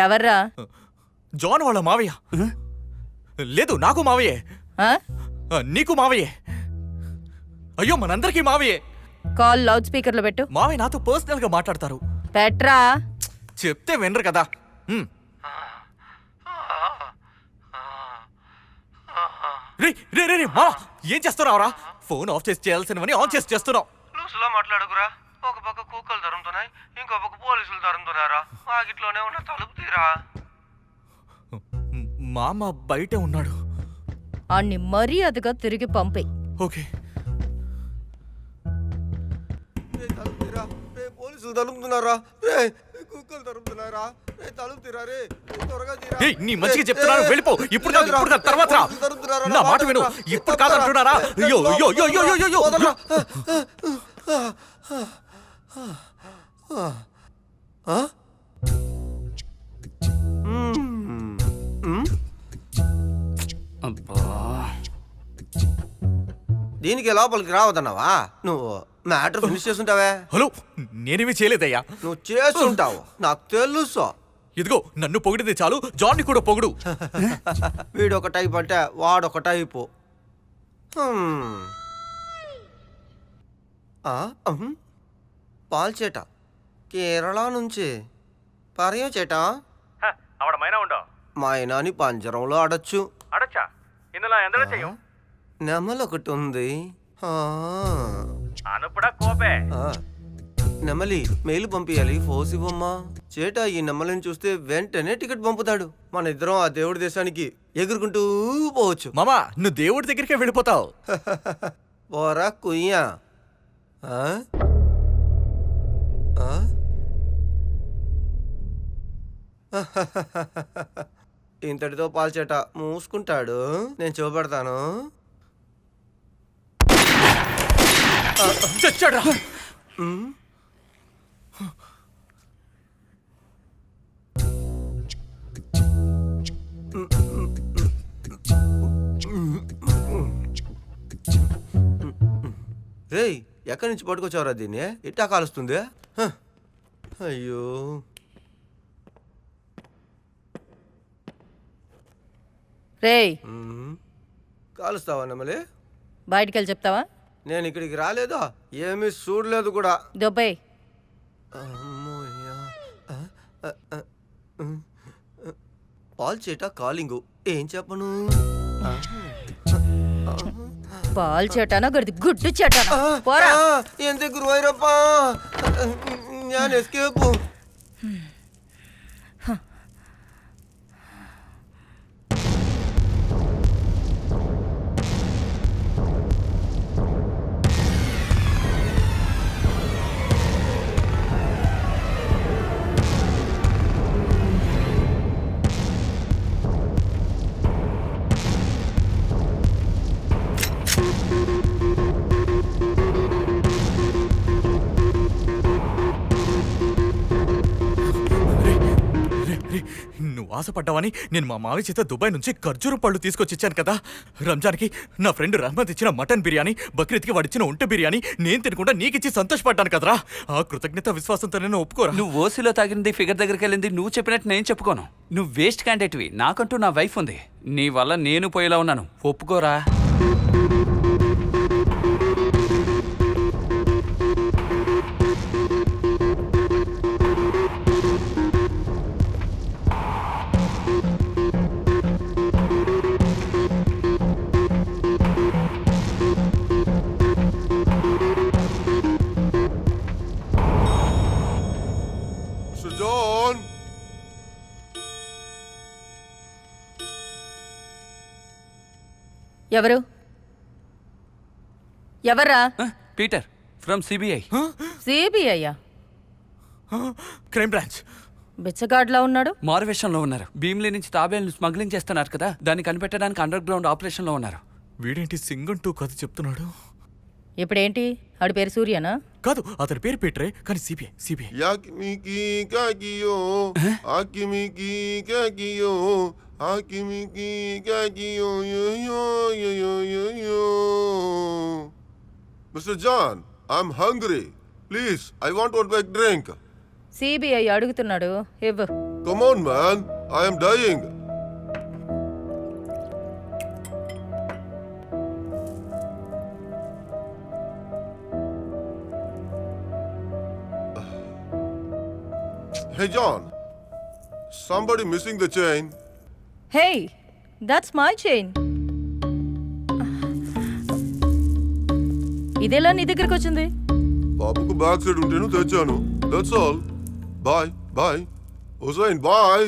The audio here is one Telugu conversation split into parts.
ఎవర్రా? జాన్ వాళ్ళ మావయ్య. లేదు, నాకు మావయ్యే. నీకు మావయ్యే. అయ్యో, మనందరికీ మావయ్యే. కాల్ లౌడ్ స్పీకర్ లో పెట్టు. మావయ్య నాతో పర్సనల్ గా మాట్లాడతారు. పెట్రా. చెప్తే వినరు కదా. రే రే రే మా ఏం చేస్తున్నావురా? ఫోన్ ఆఫ్ చేసి చేయాల్సినవని ఆన్ చేసి చేస్తున్నావు. లూసులో మాట్లాడుకురా. ఒక పక్క కుక్కలు తరుముతున్నాయి, ఇంకో పక్క పోలీసులు తరుముతున్నారా? ఆగిట్లోనే ఉన్న తలుపు తీరా. మామ బయటే ఉన్నాడు. అన్ని మర్యాదగా తిరిగి పంపే. ఓకే. పోలీసులు తరుముతున్నారా? కుక్కలు తరుముతున్నారా? తలుపు తీరా రే, త్వరగా తీరా. నీ మంచిగా చెప్తున్నాను, వెళ్ళిపో. ఇప్పుడు కాదు, ఇప్పుడు కాదు, తర్వాత నా మాట విను. ఇప్పుడు కాదంటున్నారా? అయ్యో అయ్యో అయ్యో అయ్యో అయ్యో. దీనికి లోపలికి రావద్దన్నావా? నువ్వు మ్యాటర్ ఫినిష్ చేస్తుంటావే. హలో, నేనేమి చేయలేదయ్యా. నువ్వు చేస్తుంటావు, నాకు తెలుసు. ఇదిగో, నన్ను పొగిడితే చాలు, జాన్ని కూడా పొగుడు. వీడొక టైప్ అంటే వాడొక టైపు. పాల్చేట కేరళ నుంచి పర్యం చేట. అవడ మైనా ఉండో? మైనాని పంజరంలో ఆడొచ్చు. అడచ్చా? ఇందులో ఎందులో చెయ్యం? నెమలి ఒకటి ఉంది. అనుపుడా కోపే. నెమలి మెయిల్ పంపించాలి, ఫోసి బొమ్మ. చేట ఈ నెమలిని చూస్తే వెంటనే టికెట్ పంపుతాడు. మన ఇద్దరం ఆ దేవుడి దేశానికి ఎగురుకుంటూ పోవచ్చు. మామా, నువ్వు దేవుడి దగ్గరికే వెళ్ళిపోతావు. పోరా కుయ్యా. ఇంతటితో పాల్చేట మూసుకుంటాడు. నేను చూపెడతాను. చచ్చాడా? రేయ్, ఎక్కడి నుంచి పట్టుకొచ్చావురా దీన్ని? ఇట్టా కాలుస్తుంది. అయ్యో, రేయ్, కాలుస్తావా నెమలి? బయటికెళ్ళి చెప్తావా? నేను ఇక్కడికి రాలేదా, ఏమీ చూడలేదు కూడా. దుబ్బే. పాల్చేట కాలింగు, ఏం చెప్పను? పాలు చేటానా గడిది గుడ్డు చేటానా? పోరా. ఎంత గురువైరప్ప, నేను ఎస్కేపు. నువ్వు ఆశపడ్డావని నేను మా మావి చేత దుబాయ్ నుంచి ఖర్జూరం పళ్ళు తీసుకొచ్చి ఇచ్చాను కదా. రంజాన్కి నా ఫ్రెండ్ రహ్మద్ ఇచ్చిన మటన్ బిర్యానీ, బక్రీద్కి వాడిచ్చిన ఒంటె బిర్యానీ నేను తినకుండా నీకిచ్చి సంతోషపడ్డాను కదరా. ఆ కృతజ్ఞత విశ్వాసంతో నేను ఒప్పుకోరా. నువ్వు ఓసీలో తాగింది ఫిగర్ దగ్గరికి వెళ్ళింది నువ్వు చెప్పినట్టు నేను చెప్పుకోను. నువ్వు వేస్ట్ క్యాండిడేట్వి. నాకంటూ నా వైఫ్ ఉంది. నీ వల్ల నేను పోయేలా ఉన్నాను. ఒప్పుకోరా. ఎవరు? ఎవర్రా? Peter from CBI. సిబిఐయా? Crime branch. బిచ్చగాడ్లా ఉన్నాడు. మారువేషంలో ఉన్నారు. భీమిలి నుంచి తాబేలను స్మగ్లింగ్ చేస్తున్నారు కదా, దాన్ని కనిపెట్టడానికి అండర్ గ్రౌండ్ ఆపరేషన్ లో ఉన్నారు. వీడేంటి సింగం టూ కథ చెప్తున్నాడు? ఇప్పుడేంటి? ఆడి పేరు సూర్యనా? కాదు, అతని పేరు పీటరే, కానీ CBI. CBI. Mr. John, I'm hungry. Please, I want one big drink. CBI అడుగుతున్నాడు, ఇవ్వు. Come on, man. I am dying. Hey, John. Somebody missing the chain. Hey that's my chain. ఇదెలా నీ దగ్గరికి వచ్చింది? బాబుకు బ్యాక్ సైడ్ ఉంటేను తెచ్చాను. That's all. Bye bye Hussain bye.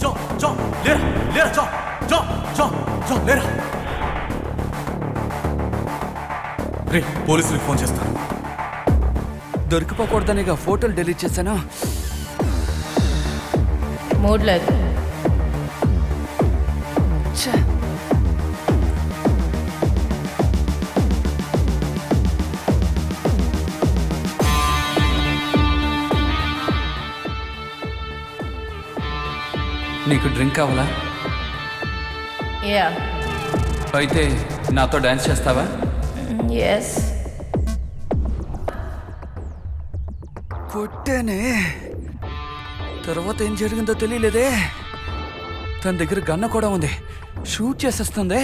జాన్ జాన్ లేరా లేరా జాన్ జాన్ జాన్ జాన్ లేరా. రే పోలీసులకు ఫోన్ చేస్తాను. దొరికిపోకూడదనేగా ఫోటోలు డిలీట్ చేశాను. మూడ్ లేదు. ఛే. నీకు డ్రింక్ కావాలా? యా అయితే నాతో డాన్స్ చేస్తావా? ఎస్. కొట్టేనే. తర్వాత ఏం జరిగిందో తెలియలేదే. తన దగ్గర గన్న కూడా ఉంది. షూట్ చేసేస్తుంది.